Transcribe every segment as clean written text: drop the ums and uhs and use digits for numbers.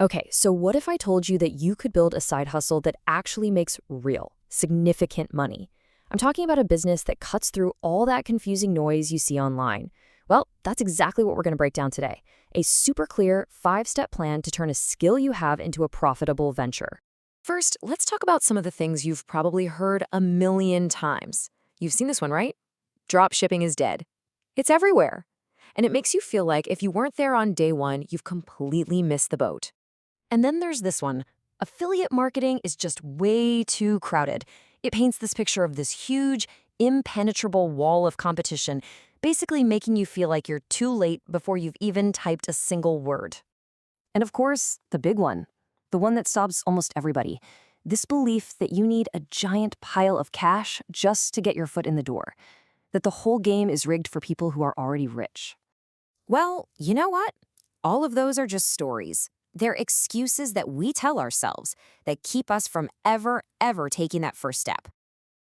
Okay, so what if I told you that you could build a side hustle that actually makes real, significant money? I'm talking about a business that cuts through all that confusing noise you see online. Well, that's exactly what we're going to break down today. A super clear 5-step plan to turn a skill you have into a profitable venture. First, let's talk about some of the things you've probably heard a million times. You've seen this one, right? Drop shipping is dead. It's everywhere. And it makes you feel like if you weren't there on day one, you've completely missed the boat. And then there's this one. Affiliate marketing is just way too crowded. It paints this picture of this huge, impenetrable wall of competition, basically making you feel like you're too late before you've even typed a single word. And of course, the big one, the one that stops almost everybody. This belief that you need a giant pile of cash just to get your foot in the door, that the whole game is rigged for people who are already rich. Well, you know what? All of those are just stories. They're excuses that we tell ourselves that keep us from ever taking that first step.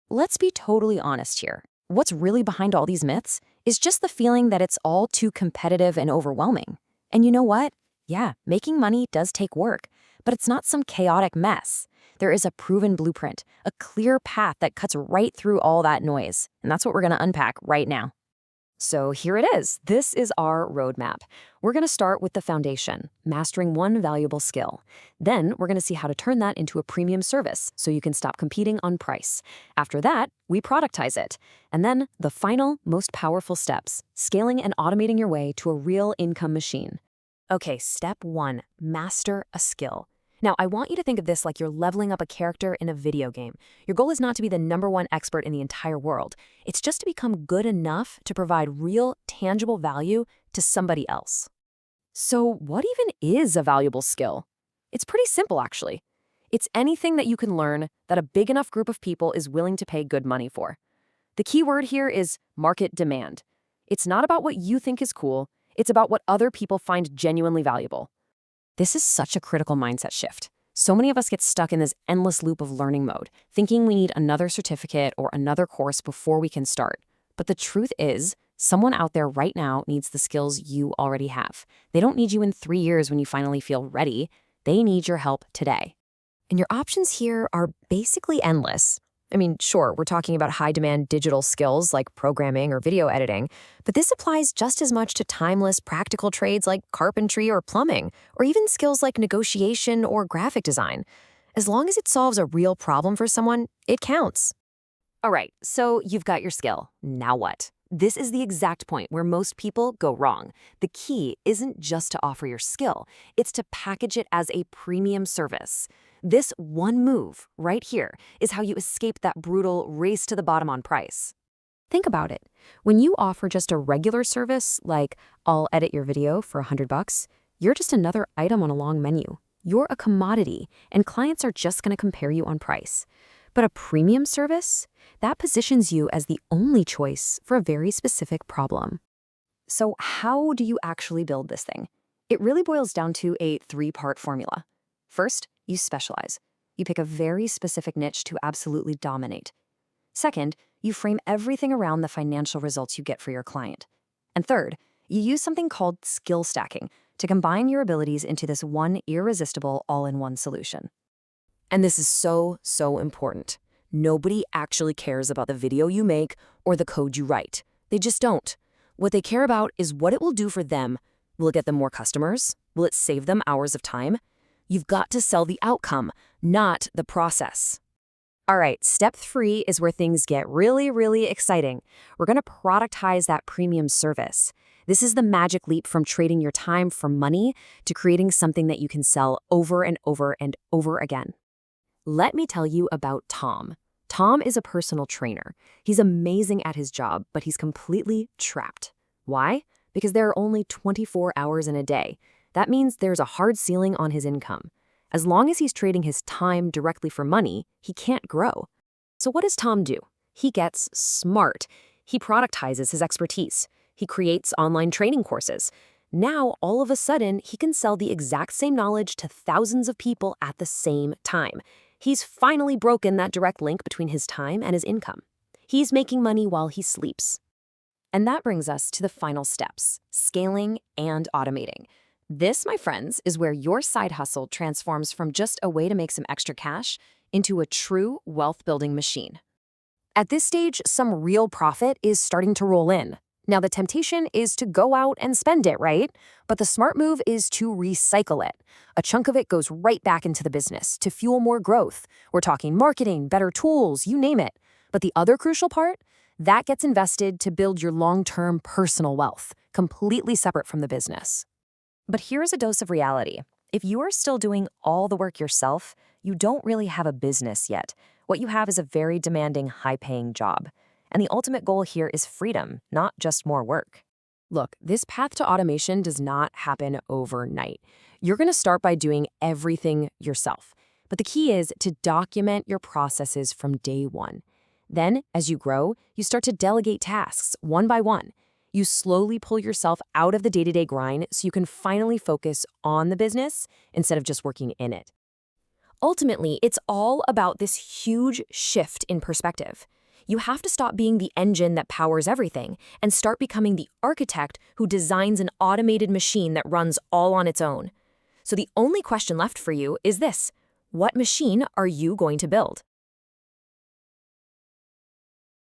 Let's be totally honest here. What's really behind all these myths is just the feeling that it's all too competitive and overwhelming. And you know what? Yeah, making money does take work, but it's not some chaotic mess. There is a proven blueprint, a clear path that cuts right through all that noise. And that's what we're going to unpack right now. So here it is. This is our roadmap. We're going to start with the foundation, mastering one valuable skill. Then we're going to see how to turn that into a premium service so you can stop competing on price. After that, we productize it. And then the final, most powerful steps, scaling and automating your way to a real income machine. Okay, step 1, master a skill. Now, I want you to think of this like you're leveling up a character in a video game. Your goal is not to be the #1 expert in the entire world. It's just to become good enough to provide real, tangible value to somebody else. So what even is a valuable skill? It's pretty simple, actually. It's anything that you can learn that a big enough group of people is willing to pay good money for. The key word here is market demand. It's not about what you think is cool. It's about what other people find genuinely valuable. This is such a critical mindset shift. So many of us get stuck in this endless loop of learning mode, thinking we need another certificate or another course before we can start. But the truth is, someone out there right now needs the skills you already have. They don't need you in 3 years when you finally feel ready. They need your help today. And your options here are basically endless. I mean, sure, we're talking about high-demand digital skills like programming or video editing, but this applies just as much to timeless, practical trades like carpentry or plumbing, or even skills like negotiation or graphic design. As long as it solves a real problem for someone, it counts. All right, so you've got your skill. Now what? This is the exact point where most people go wrong. The key isn't just to offer your skill, it's to package it as a premium service. This one move right here is how you escape that brutal race to the bottom on price. Think about it. When you offer just a regular service, like I'll edit your video for $100, you're just another item on a long menu. You're a commodity, and clients are just going to compare you on price. But a premium service, that positions you as the only choice for a very specific problem. So how do you actually build this thing? It really boils down to a 3-part formula. First, you specialize. You pick a very specific niche to absolutely dominate. Second, you frame everything around the financial results you get for your client. And third, you use something called skill stacking to combine your abilities into this one irresistible all-in-one solution. And this is so important. Nobody actually cares about the video you make or the code you write. They just don't. What they care about is what it will do for them. Will it get them more customers? Will it save them hours of time? You've got to sell the outcome, not the process. All right, step 3 is where things get really exciting. We're going to productize that premium service. This is the magic leap from trading your time for money to creating something that you can sell over and over again. Let me tell you about Tom. Tom is a personal trainer. He's amazing at his job, but he's completely trapped. Why? Because there are only 24 hours in a day. That means there's a hard ceiling on his income. As long as he's trading his time directly for money, he can't grow. So what does Tom do? He gets smart. He productizes his expertise. He creates online training courses. Now, all of a sudden, he can sell the exact same knowledge to thousands of people at the same time. He's finally broken that direct link between his time and his income. He's making money while he sleeps. And that brings us to the final steps, scaling and automating. This, my friends, is where your side hustle transforms from just a way to make some extra cash into a true wealth-building machine. At this stage, some real profit is starting to roll in. Now, the temptation is to go out and spend it, right? But the smart move is to recycle it. A chunk of it goes right back into the business to fuel more growth. We're talking marketing, better tools, you name it. But the other crucial part, that gets invested to build your long-term personal wealth, completely separate from the business. But here's a dose of reality. If you are still doing all the work yourself, you don't really have a business yet. What you have is a very demanding, high-paying job. And the ultimate goal here is freedom, not just more work. Look, this path to automation does not happen overnight. You're going to start by doing everything yourself. But the key is to document your processes from day one. Then, as you grow, you start to delegate tasks one by one. You slowly pull yourself out of the day-to-day grind so you can finally focus on the business instead of just working in it. Ultimately, it's all about this huge shift in perspective. You have to stop being the engine that powers everything and start becoming the architect who designs an automated machine that runs all on its own. So the only question left for you is this: what machine are you going to build?